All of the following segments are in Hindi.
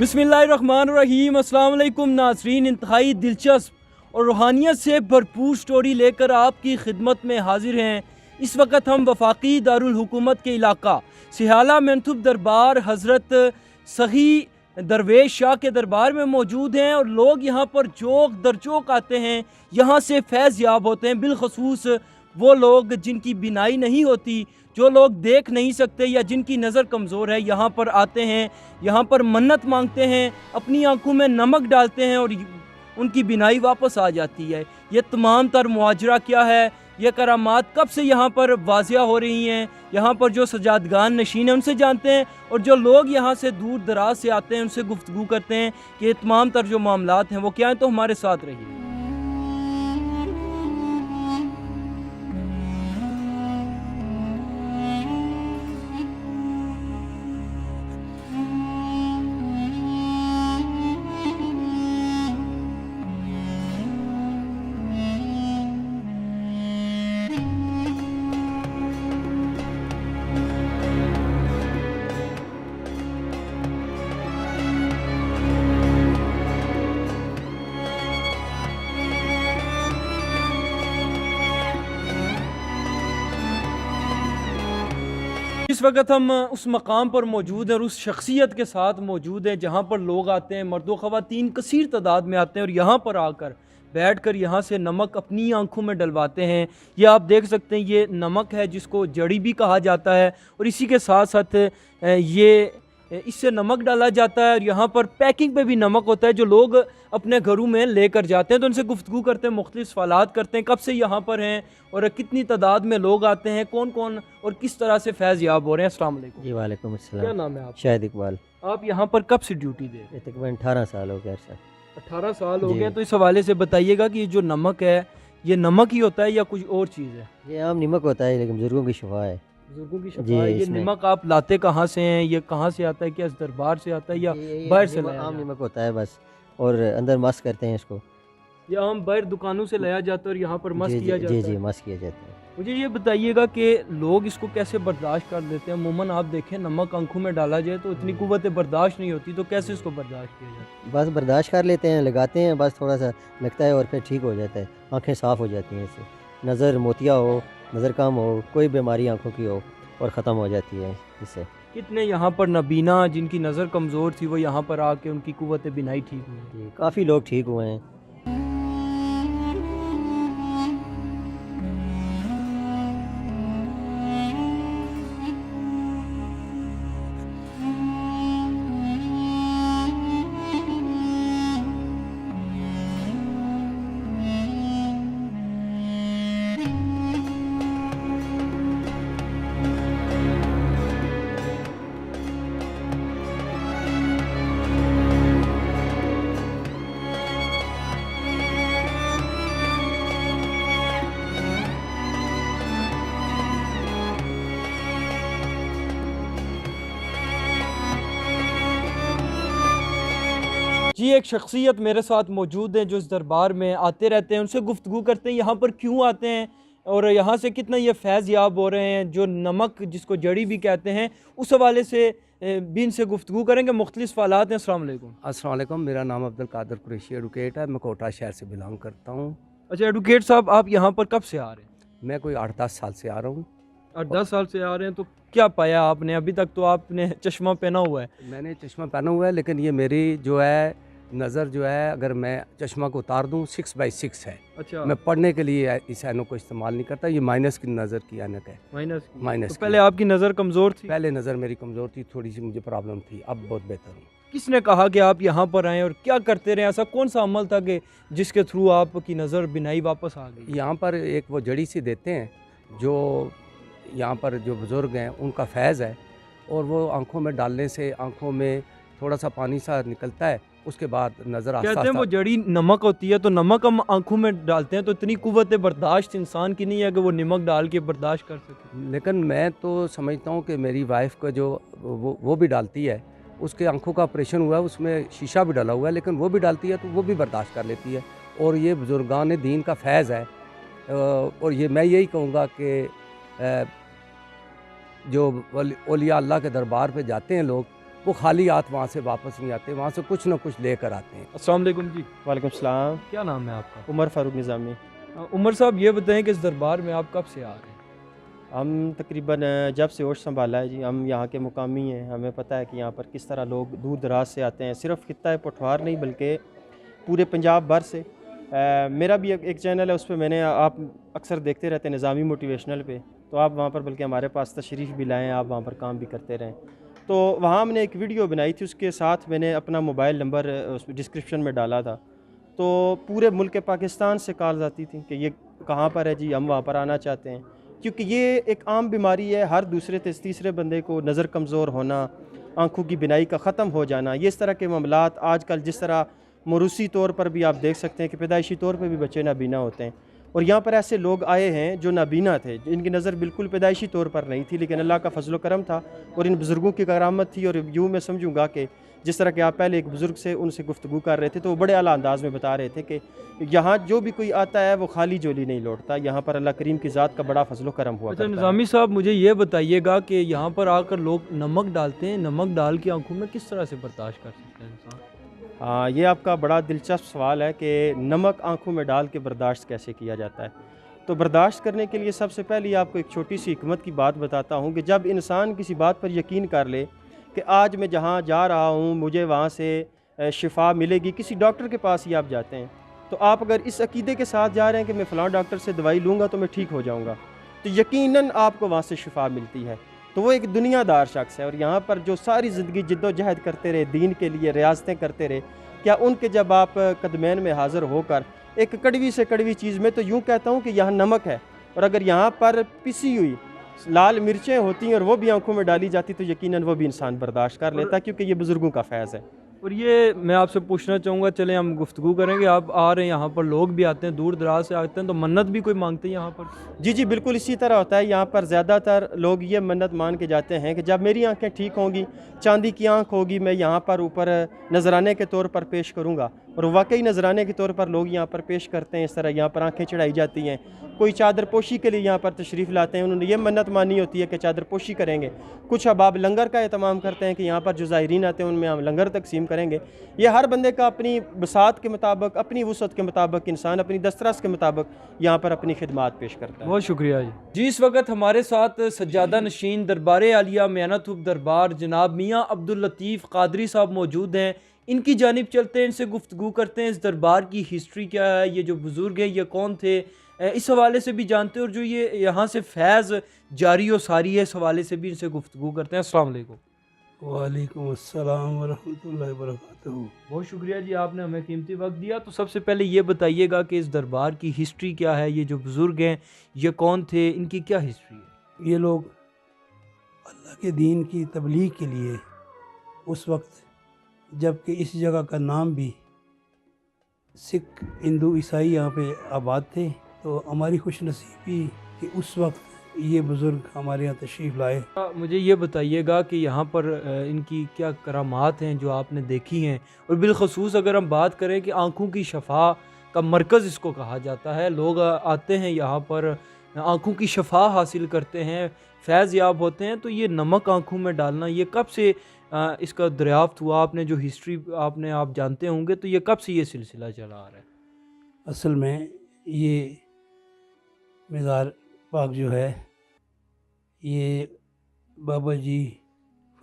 बिस्मिल्लाहिर्रहमानिर्रहीम। अस्सलाम वालेकुम नाज़रीन, इंतहाई दिलचस्प और रूहानियत से भरपूर स्टोरी लेकर आपकी खिदमत में हाजिर हैं। इस वक्त हम वफाकी दारुल हुकूमत के इलाका सिहाला मंतुब दरबार हज़रत सही दरवेश शाह के दरबार में मौजूद हैं और लोग यहाँ पर जोक दर जोक आते हैं, यहाँ से फैज़ याब होते हैं। बिलखसूस वो लोग जिनकी बिनाई नहीं होती, जो लोग देख नहीं सकते या जिनकी नज़र कमज़ोर है, यहाँ पर आते हैं, यहाँ पर मन्नत मांगते हैं, अपनी आंखों में नमक डालते हैं और उनकी बिनाई वापस आ जाती है। ये तमाम तर मुआजरा क्या है, ये करामात कब से यहाँ पर वाजिया हो रही हैं, यहाँ पर जो सजादगान नशीन हैं उनसे जानते हैं और जो लोग यहाँ से दूर दराज से आते हैं उनसे गुफ्तगू करते हैं कि ये तमाम तर जो मामलात हैं वो क्या हैं। तो हमारे साथ रहिए। इस वक्त हम उस मकाम पर मौजूद हैं और उस शख्सियत के साथ मौजूद हैं जहाँ पर लोग आते हैं, मर्द व ख़वातीन कसीर तादाद में आते हैं और यहाँ पर आकर बैठ कर यहाँ से नमक अपनी आंखों में डलवाते हैं। ये आप देख सकते हैं, ये नमक है जिसको जड़ी भी कहा जाता है और इसी के साथ साथ ये इससे नमक डाला जाता है और यहाँ पर पैकिंग पे भी नमक होता है जो लोग अपने घरों में लेकर जाते हैं। तो उनसे गुफ्तगू करते हैं, मुख्तलिफ सवालात करते हैं, कब से यहाँ पर हैं और कितनी तादाद में लोग आते हैं, कौन कौन और किस तरह से फैज़ याब हो रहे हैं। अस्सलाम वालेकुम। जी वालेकुम अस्सलाम। क्या नाम है आप? शाहिद इकबाल। आप यहाँ पर कब से ड्यूटी दे रहे हैं? तकरीबन 18 साल हो गया सर। 18 साल हो गए। तो इस हवाले से बताइएगा कि ये जो नमक है ये नमक ही होता है या कुछ और चीज़ है? ये आम नमक होता है लेकिन बुजुर्गों की शिफा है। बुजुर्गों की जी, शफा है। ये इसमें नमक आप लाते कहाँ से हैं, ये कहाँ से आता है, क्या इस दरबार से आता है या ये बाहर से नमक लाया आम जाता है? नमक होता है बस, और अंदर मस्क करते हैं इसको। ये आम बाहर दुकानों से लाया जाता है और यहाँ पर मस्त जी किया जी जाता जी है। जी मस्क किया जाता है। मुझे ये बताइएगा कि लोग इसको कैसे बर्दाश्त कर लेते हैं। अमूमन आप देखें नमक आंखों में डाला जाए तो इतनी कुव्वत बर्दाश्त नहीं होती, तो कैसे इसको बर्दाश्त किया जाता है? बस बर्दाश्त कर लेते हैं, लगाते हैं, बस थोड़ा सा लगता है और फिर ठीक हो जाता है। आँखें साफ़ हो जाती हैं इससे। नज़र मोतिया हो, नज़र कम हो, कोई बीमारी आँखों की हो और ख़त्म हो जाती है इससे। कितने यहाँ पर नबीना जिनकी नज़र कमज़ोर थी वो यहाँ पर आके उनकी कुव्वत बिनाई ठीक हुई? काफ़ी लोग ठीक हुए हैं। जी, एक शख्सियत मेरे साथ मौजूद है जो इस दरबार में आते रहते हैं, उनसे गुफ्तगू करते हैं यहाँ पर क्यों आते हैं और यहाँ से कितना ये फैज़ याब हो रहे हैं। जो नमक जिसको जड़ी भी कहते हैं उस हवाले से भी इनसे गुफ्तगू करेंगे। मुख्तलिफ सवालात हैं। अस्सलाम वालेकुम। अस्सलाम वालेकुम। मेरा नाम अब्दुल कादिर कुरैशी एडवोकेट है। मैं कोटा शहर से बिलोंग करता हूँ। अच्छा एडवोकेट साहब, आप यहाँ पर कब से आ रहे हैं? मैं कोई 8-10 साल से आ रहा हूँ। और 10 साल से आ रहे हैं, तो क्या पाया आपने? अभी तक तो आपने चश्मा पहना हुआ है। मैंने चश्मा पहना हुआ है लेकिन ये मेरी जो है नज़र जो है, अगर मैं चश्मा को उतार दूँ 6/6 है। अच्छा, मैं पढ़ने के लिए इस ऐनक को इस्तेमाल नहीं करता। ये माइनस की नज़र की ऐनक है। माइनस। तो पहले आपकी नज़र कमज़ोर थी? पहले नज़र मेरी कमज़ोर थी, थोड़ी सी मुझे प्रॉब्लम थी, अब बहुत बेहतर हूँ। किसने कहा कि आप यहाँ पर आएँ और क्या करते रहे? ऐसा कौन सा अमल था कि जिसके थ्रू आपकी नज़र बिनाई वापस आ गई? यहाँ पर एक वो जड़ी सी देते हैं जो यहाँ पर जो बुज़ुर्ग हैं उनका फैज़ है, और वो आँखों में डालने से आँखों में थोड़ा सा पानी सा निकलता है, उसके बाद नज़र आस्ता कहते हैं वो जड़ी नमक होती है, तो नमक हम आंखों में डालते हैं तो इतनी कुव्वत बर्दाश्त इंसान की नहीं है कि वो नमक डाल के बर्दाश्त कर सके। लेकिन मैं तो समझता हूँ कि मेरी वाइफ का जो वो भी डालती है, उसके आंखों का ऑपरेशन हुआ है, उसमें शीशा भी डाला हुआ है, लेकिन वो भी डालती है तो वो भी बर्दाश्त कर लेती है। और ये बुजुर्गान दीन का फैज़ है। और ये मैं यही कहूँगा कि जो औलिया अल्लाह के दरबार पे जाते हैं लोग, वो खाली हाथ वहाँ से वापस नहीं आते, वहाँ से कुछ ना कुछ लेकर आते हैं। अस्सलाम वालेकुम जी। वालेकुम सलाम। क्या नाम है आपका? उमर फ़ारूक निज़ामी। उमर साहब ये बताएं कि इस दरबार में आप कब से आ रहे हैं? हम तकरीबन जब से होश संभाला है जी, हम यहाँ के मुकामी हैं। हमें पता है कि यहाँ पर किस तरह लोग दूर दराज से आते हैं, सिर्फ़ खित्ता पठवार नहीं बल्कि पूरे पंजाब भर से। मेरा भी एक चैनल है, उस पर मैंने आप अक्सर देखते रहते हैं निज़ामी मोटिवेशनल पे, तो आप वहाँ पर बल्कि हमारे पास तशरीफ़ भी लाएँ, आप वहाँ पर काम भी करते रहें। तो वहाँ हमने एक वीडियो बनाई थी, उसके साथ मैंने अपना मोबाइल नंबर उस डिस्क्रिप्शन में डाला था। तो पूरे मुल्क पाकिस्तान से कॉल्स आती थी कि ये कहाँ पर है जी, हम वहाँ पर आना चाहते हैं। क्योंकि ये एक आम बीमारी है, हर दूसरे तीसरे बंदे को नज़र कमज़ोर होना, आँखों की बिनाई का ख़त्म हो जाना, ये इस तरह के मामलात आजकल जिस तरह मरूसी तौर पर भी आप देख सकते हैं कि पैदाइशी तौर पर भी बच्चे नाबीना होते हैं। और यहाँ पर ऐसे लोग आए हैं जो नाबीना थे, जिनकी नज़र बिल्कुल पैदाइशी तौर पर नहीं थी, लेकिन अल्लाह का फजल करम था और इन बुज़ुर्गों की करामत थी। और यूँ मैं समझूँगा कि जिस तरह के आप पहले एक बुज़ुर्ग से उनसे गुफ्तगू कर रहे थे, तो वो बड़े आला अंदाज़ में बता रहे थे कि यहाँ जो भी कोई आता है वो खाली झोली नहीं लौटता, यहाँ पर अल्लाह करीम की ज़ात का बड़ा फजल करम हुआ अच्छा करता है। निज़ामी साहब, मुझे ये बताइएगा कि यहाँ पर आकर लोग नमक डालते हैं, नमक डाल के आंखों में किस तरह से बर्दाश्त कर सकते हैं इंसान? हाँ, ये आपका बड़ा दिलचस्प सवाल है कि नमक आँखों में डाल के बर्दाश्त कैसे किया जाता है। तो बर्दाश्त करने के लिए सबसे पहले आपको एक छोटी सी हिकमत की बात बताता हूँ कि जब इंसान किसी बात पर यकीन कर ले कि आज मैं जहाँ जा रहा हूँ मुझे वहाँ से शिफा मिलेगी, किसी डॉक्टर के पास ही आप जाते हैं, तो आप अगर इस अकीदे के साथ जा रहे हैं कि मैं फ़लाँ डॉक्टर से दवाई लूँगा तो मैं ठीक हो जाऊँगा, तो यकीनन आपको वहाँ से शिफा मिलती है। तो वो एक दुनियादार शख्स है और यहाँ पर जो सारी ज़िंदगी जिद्दोजहद करते रहे, दीन के लिए रियासतें करते रहे, क्या उनके जब आप कदमैन में हाज़िर होकर एक कड़वी से कड़वी चीज़ में, तो यूँ कहता हूँ कि यहाँ नमक है और अगर यहाँ पर पिसी हुई लाल मिर्चें होती हैं और वो भी आंखों में डाली जाती तो यकीनन वो भी इंसान बर्दाश्त कर लेता, क्योंकि ये बुज़ुर्गों का फैज़ है। और ये मैं आपसे पूछना चाहूँगा, चलें हम गुफ्तगू करेंगे, आप आ रहे हैं यहाँ पर, लोग भी आते हैं दूर दराज से आते हैं, तो मन्नत भी कोई मांगते हैं यहाँ पर? जी जी बिल्कुल इसी तरह होता है। यहाँ पर ज़्यादातर लोग ये मन्नत मान के जाते हैं कि जब मेरी आंखें ठीक होंगी, चांदी की आंख होगी, मैं यहाँ पर ऊपर नजराने के तौर पर पेश करूँगा। और वाकई नजराने के तौर पर लोग यहाँ पर पेश करते हैं। इस तरह यहाँ पर आंखें चढ़ाई जाती हैं। कोई चादर पोशी के लिए यहाँ पर तशरीफ़ लाते हैं, उन्होंने ये मन्नत मानी होती है कि चादर पोशी करेंगे। कुछ अहबाब लंगर का एहतमाम करते हैं कि यहाँ पर जो ज़ायरीन आते हैं उनमें हम लंगर तकसीम करेंगे। ये हर बंदे का अपनी बसात के मुताबिक, अपनी वुसअत के मुताबिक, इंसान अपनी दस्तरस के मुताबिक यहाँ पर अपनी खिदमात पेश करता है। बहुत शुक्रिया जी। जी, इस वक्त हमारे साथ सज्जादा नशीन दरबार आलिया मेहनतुब दरबार जनाब मियाँ अब्दुल लतीफ़ कादरी साहब मौजूद हैं। इनकी जानिब चलते हैं, इनसे गुफ्तगू करते हैं, इस दरबार की हिस्ट्री क्या है, ये जो बुज़ुर्ग हैं ये कौन थे, इस हवाले से भी जानते हैं, और जो ये यहाँ से फैज़ जारी और सारी है इस हवाले से भी इनसे गुफ्तगू करते हैं। अस्सलाम वालेकुम। वालेकुम अस्सलाम वरहमतुल्लाहि वबरकातुहू। बहुत शुक्रिया जी, आपने हमें कीमती वक्त दिया। तो सबसे पहले ये बताइएगा कि इस दरबार की हिस्ट्री क्या है, ये जो बुज़ुर्ग हैं ये कौन थे, इनकी क्या हिस्ट्री है? ये लोग अल्लाह के दीन की तबलीग के लिए उस वक्त, जबकि इस जगह का नाम भी सिख, हिंदू, ईसाई यहाँ पे आबाद थे, तो हमारी खुशनसीबी कि उस वक्त ये बुज़ुर्ग हमारे यहाँ तशरीफ़ लाए। मुझे ये बताइएगा कि यहाँ पर इनकी क्या करामात हैं जो आपने देखी हैं, और बिलखसूस अगर हम बात करें कि आँखों की शफा का मरकज़ इसको कहा जाता है, लोग आते हैं यहाँ पर आँखों की शफा हासिल करते हैं, फैज़ याब होते हैं, तो ये नमक आँखों में डालना ये कब से इसका दरियाफ्त हुआ? आपने जो हिस्ट्री आप जानते होंगे, तो ये कब से ये सिलसिला चला आ रहा है? असल में ये मज़ार पाक जो है ये बाबा जी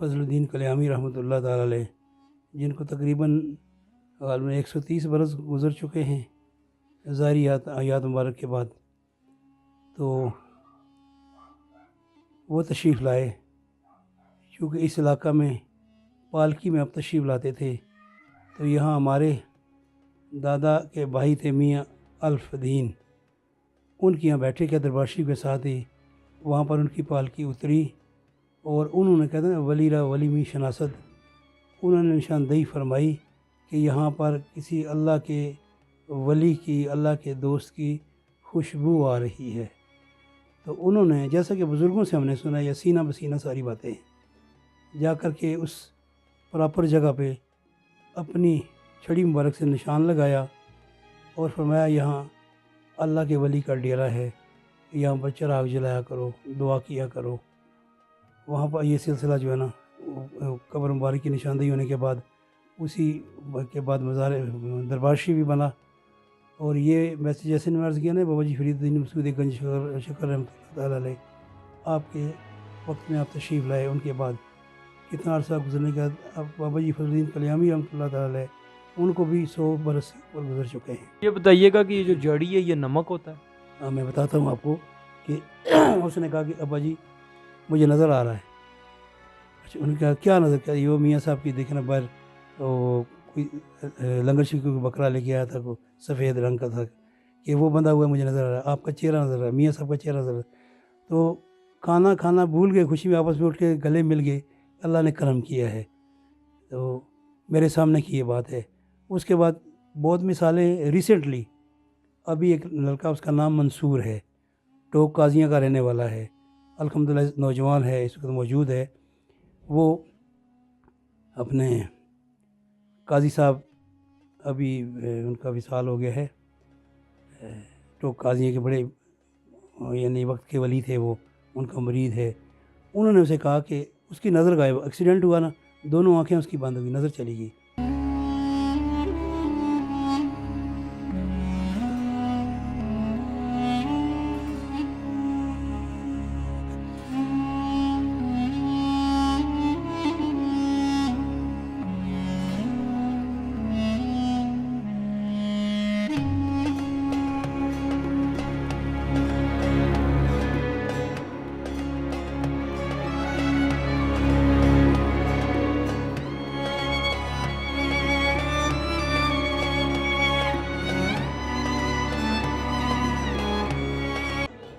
फजलुद्दीन कल्यामी रहमतुल्लाह ताला अलैह, जिनको तकरीबन हाल में 130 बरस गुज़र चुके हैं ज़ारी आयात मुबारक के बाद, तो वो तशरीफ़ लाए। क्योंकि इस इलाक़ा में पालकी में अब तशरीफ़ लाते थे, तो यहाँ हमारे दादा के भाई थे मियाँ अल्फ़दीन, उनके यहाँ बैठे के दरबार शरीफ के साथ ही वहाँ पर उनकी पालकी उतरी और उन्होंने कहते हैं वलीरा वली मी शनासत, उन्होंने निशानदेही फरमाई कि यहाँ पर किसी अल्लाह के वली की, अल्लाह के दोस्त की खुशबू आ रही है। तो उन्होंने, जैसा कि बुज़ुर्गों से हमने सुना, या सीना बसीना सारी बातें, जा कर के उस प्रॉपर जगह पे अपनी छड़ी मुबारक से निशान लगाया और फरमाया यहाँ अल्लाह के वली का डेरा है, यहाँ पर चिराग जलाया करो, दुआ किया करो। वहाँ पर ये सिलसिला जो है ना कब्र मुबारक की निशानदेही होने के बाद उसी के बाद मज़ार दरबार शरीफ भी बना। और ये मैसेज जैसे ने अर्ज़ किया ना, बाबा जी फरीदुद्दीन मसूद गंज शकर रहमतुल्लाह ताला अलैह आपके वक्त में आप तशरीफ़ लाए, उनके बाद कितना अर्सा गुजरने के बाद अब बाबा जी फरीदुद्दीन कल्यामी रहमतुल्लाह ताला अलैह उनको भी 100 बरस ऊपर गुजर चुके हैं। ये बताइएगा कि ये जो जड़ी है ये नमक होता है? हाँ, मैं बताता हूँ आपको कि उसने कहा कि अब्बा जी मुझे नज़र आ रहा है। अच्छा, उन्होंने कहा क्या नज़र, क्या ये मियाँ साहब की देखना बाहर तो कोई लंगर शरीफ कोई बकरा लेके आया था, को सफ़ेद रंग का था, कि वो बंधा हुआ मुझे नज़र आ रहा है, आपका चेहरा नज़र आ रहा है, मियाँ साहब का चेहरा नज़र आ रहा है। तो खाना खाना भूल गए, खुशी में आपस में उठ के गले मिल गए, अल्लाह ने करम किया है। तो मेरे सामने की ये बात है। उसके बाद बहुत मिसालें, रिसेंटली अभी एक लड़का, उसका नाम मंसूर है, टोक काजियाँ का रहने वाला है, अल्हम्दुलिल्लाह नौजवान है, इस वक्त मौजूद है। वो अपने काजी साहब अभी उनका विसाल हो गया है, टोक काजियाँ के बड़े यानी वक्त के वली थे वो, उनका मुरीद है। उन्होंने उसे कहा कि उसकी नज़र गायब, एक्सीडेंट हुआ ना, दोनों आंखें उसकी बंद हो गई, नज़र चली गई।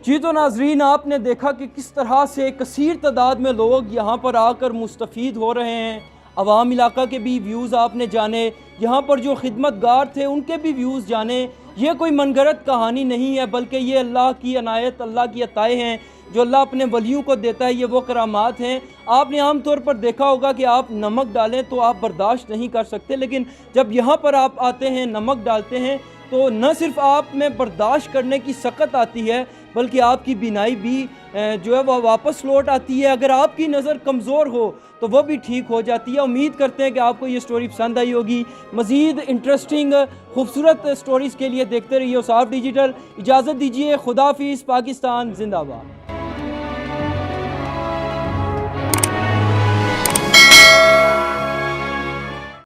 जी तो नाजरीन, आपने देखा कि किस तरह से कसीर तादाद में लोग यहाँ पर आकर मुस्तफ़ीद हो रहे हैं। अवाम इलाका के भी व्यूज़ आपने जाने, यहाँ पर जो खिदमतगार थे उनके भी व्यूज़ जाने। ये कोई मनगढ़ंत कहानी नहीं है, बल्कि ये अल्लाह की अनायत, अल्लाह की अताएँ हैं जो अल्लाह अपने वलियों को देता है। ये वो करामात हैं। आपने आम तौर पर देखा होगा कि आप नमक डालें तो आप बर्दाश्त नहीं कर सकते, लेकिन जब यहाँ पर आप आते हैं, नमक डालते हैं, तो न सिर्फ आप में बर्दाश्त करने की सकत आती है, बल्कि आपकी बीनाई भी जो है वह वापस लौट आती है। अगर आपकी नज़र कमज़ोर हो तो वह भी ठीक हो जाती है। उम्मीद करते हैं कि आपको ये स्टोरी पसंद आई होगी। मज़ीद इंटरेस्टिंग खूबसूरत स्टोरीज़ के लिए देखते रहिए साफ डिजिटल। इजाज़त दीजिए, खुदा हाफिज़, पाकिस्तान जिंदाबाद।